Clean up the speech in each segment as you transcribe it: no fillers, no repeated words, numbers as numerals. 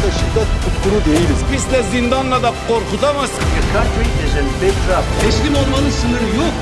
ve şiddet tutkunu değiliz. Biz de zindanla da korkutamazsın. Your country is in big trouble. Teslim olmanın sınırı yok.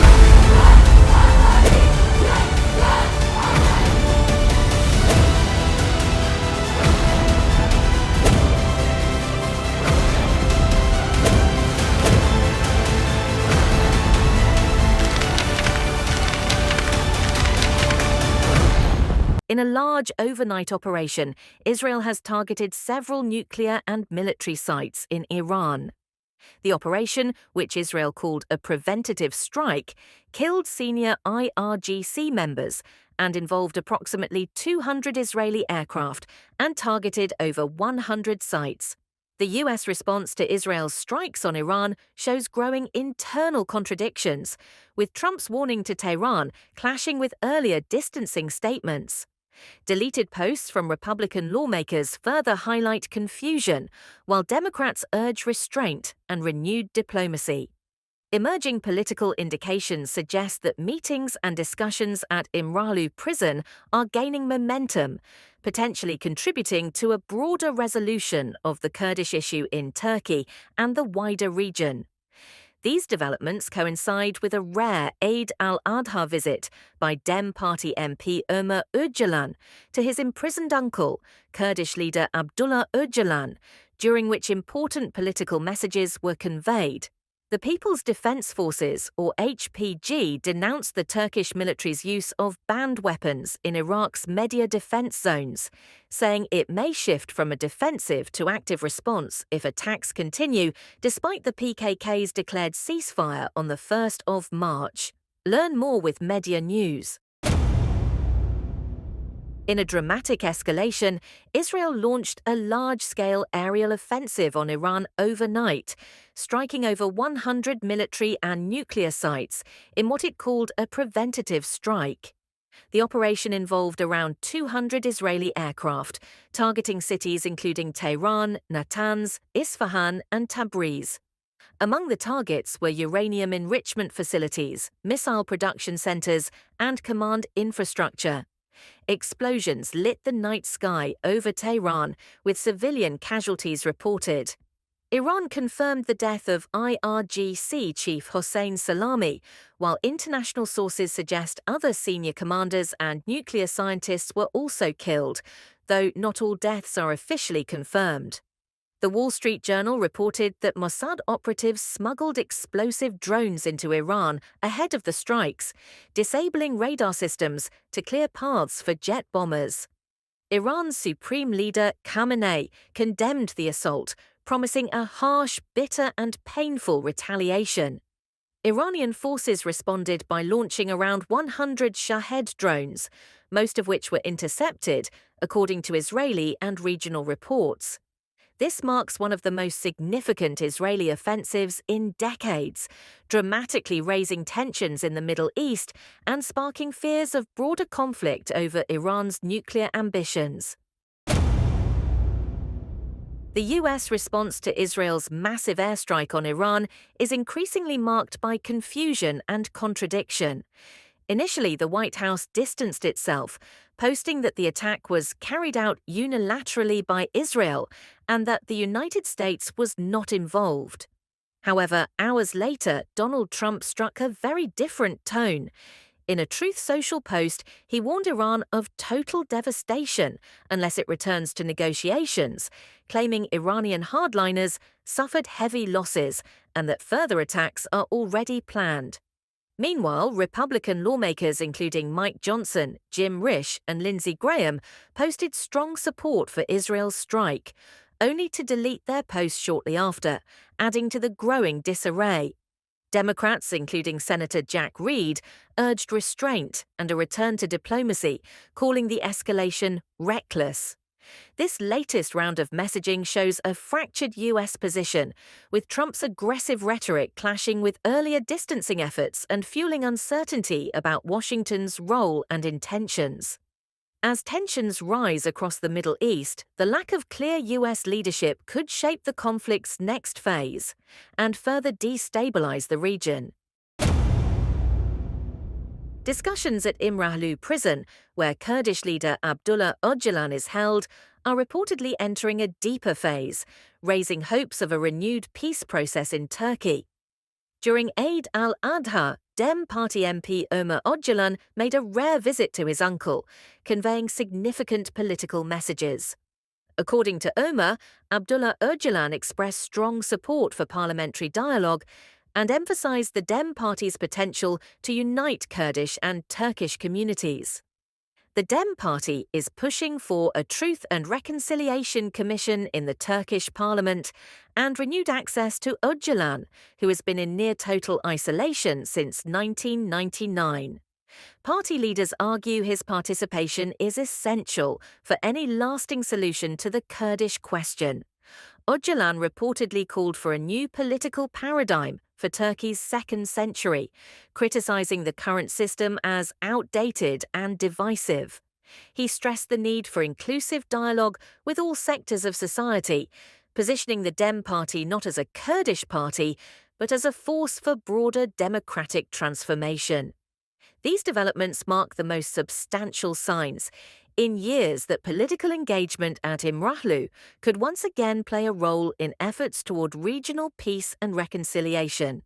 In a large overnight operation, Israel has targeted several nuclear and military sites in Iran. The operation, which Israel called a preventative strike, killed senior IRGC members and involved approximately 200 Israeli aircraft and targeted over 100 sites. The US response to Israel's strikes on Iran shows growing internal contradictions, with Trump's warning to Tehran clashing with earlier distancing statements. Deleted posts from Republican lawmakers further highlight confusion, while Democrats urge restraint and renewed diplomacy. Emerging political indications suggest that meetings and discussions at İmralı Prison are gaining momentum, potentially contributing to a broader resolution of the Kurdish issue in Turkey and the wider region. These developments coincide with a rare Eid al-Adha visit by Dem Party MP Ömer Öcalan to his imprisoned uncle, Kurdish leader Abdullah Öcalan, during which important political messages were conveyed. The People's Defense Forces, or HPG, denounced the Turkish military's use of banned weapons in Iraq's Medya defense zones, saying it may shift from a defensive to active response if attacks continue, despite the PKK's declared ceasefire on the 1st of March. Learn more with Medya News. In a dramatic escalation, Israel launched a large-scale aerial offensive on Iran overnight, striking over 100 military and nuclear sites in what it called a preventative strike. The operation involved around 200 Israeli aircraft, targeting cities including Tehran, Natanz, Isfahan, and Tabriz. Among the targets were uranium enrichment facilities, missile production centers, and command infrastructure. Explosions lit the night sky over Tehran, with civilian casualties reported. Iran confirmed the death of IRGC chief Hossein Salami, while international sources suggest other senior commanders and nuclear scientists were also killed, though not all deaths are officially confirmed. The Wall Street Journal reported that Mossad operatives smuggled explosive drones into Iran ahead of the strikes, disabling radar systems to clear paths for jet bombers. Iran's supreme leader Khamenei condemned the assault, promising a harsh, bitter, and painful retaliation. Iranian forces responded by launching around 100 Shahed drones, most of which were intercepted, according to Israeli and regional reports. This marks one of the most significant Israeli offensives in decades, dramatically raising tensions in the Middle East and sparking fears of broader conflict over Iran's nuclear ambitions. The US response to Israel's massive airstrike on Iran is increasingly marked by confusion and contradiction. Initially, the White House distanced itself, posting that the attack was carried out unilaterally by Israel and that the United States was not involved. However, hours later, Donald Trump struck a very different tone. In a Truth Social post, he warned Iran of total devastation unless it returns to negotiations, claiming Iranian hardliners suffered heavy losses and that further attacks are already planned. Meanwhile, Republican lawmakers including Mike Johnson, Jim Risch, and Lindsey Graham posted strong support for Israel's strike, only to delete their posts shortly after, adding to the growing disarray. Democrats, including Senator Jack Reed, urged restraint and a return to diplomacy, calling the escalation reckless. This latest round of messaging shows a fractured US position, with Trump's aggressive rhetoric clashing with earlier distancing efforts and fueling uncertainty about Washington's role and intentions. As tensions rise across the Middle East, the lack of clear US leadership could shape the conflict's next phase and further destabilize the region. Discussions at İmralı Prison, where Kurdish leader Abdullah Öcalan is held, are reportedly entering a deeper phase, raising hopes of a renewed peace process in Turkey. During Eid al-Adha, Dem Party MP Ömer Öcalan made a rare visit to his uncle, conveying significant political messages. According to Ömer, Abdullah Öcalan expressed strong support for parliamentary dialogue and emphasized the Dem Party's potential to unite Kurdish and Turkish communities. The Dem Party is pushing for a Truth and Reconciliation Commission in the Turkish parliament and renewed access to Öcalan, who has been in near-total isolation since 1999. Party leaders argue his participation is essential for any lasting solution to the Kurdish question. Öcalan reportedly called for a new political paradigm for Turkey's second century, criticizing the current system as outdated and divisive. He stressed the need for inclusive dialogue with all sectors of society, positioning the Dem Party not as a Kurdish party, but as a force for broader democratic transformation. These developments mark the most substantial signs in years that political engagement at İmralı could once again play a role in efforts toward regional peace and reconciliation.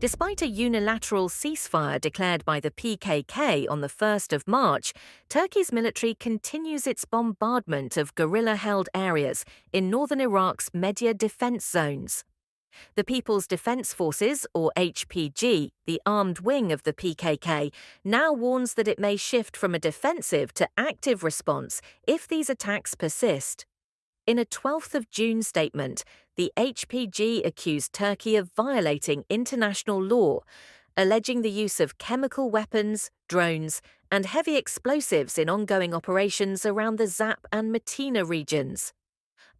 Despite a unilateral ceasefire declared by the PKK on the 1st of March, Turkey's military continues its bombardment of guerrilla-held areas in northern Iraq's Medya defense zones. The People's Defense Forces, or HPG, the armed wing of the PKK, now warns that it may shift from a defensive to active response if these attacks persist. In a 12th of June statement, the HPG accused Turkey of violating international law, alleging the use of chemical weapons, drones, and heavy explosives in ongoing operations around the Zap and Metina regions.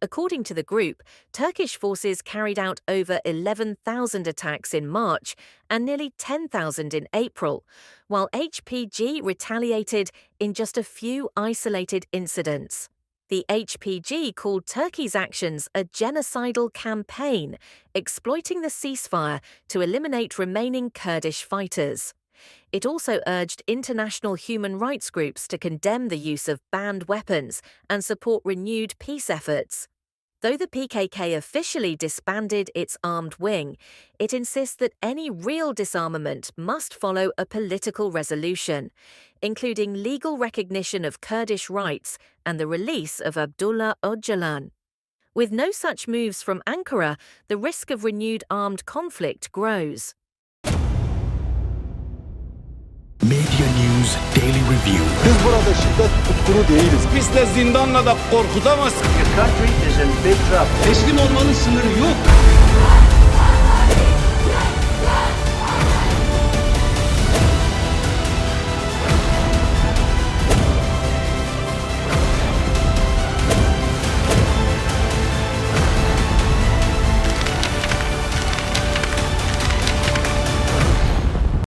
According to the group, Turkish forces carried out over 11,000 attacks in March and nearly 10,000 in April, while HPG retaliated in just a few isolated incidents. The HPG called Turkey's actions a genocidal campaign, exploiting the ceasefire to eliminate remaining Kurdish fighters. It also urged international human rights groups to condemn the use of banned weapons and support renewed peace efforts. Though the PKK officially disbanded its armed wing, it insists that any real disarmament must follow a political resolution, including legal recognition of Kurdish rights and the release of Abdullah Öcalan. With no such moves from Ankara, the risk of renewed armed conflict grows. Medya News Daily Review. Biz burada şiddet tutkunu değiliz. Biz de zindanla da korkutamazsın. Your country is in big trouble. Teslim olmanın sınırı yok.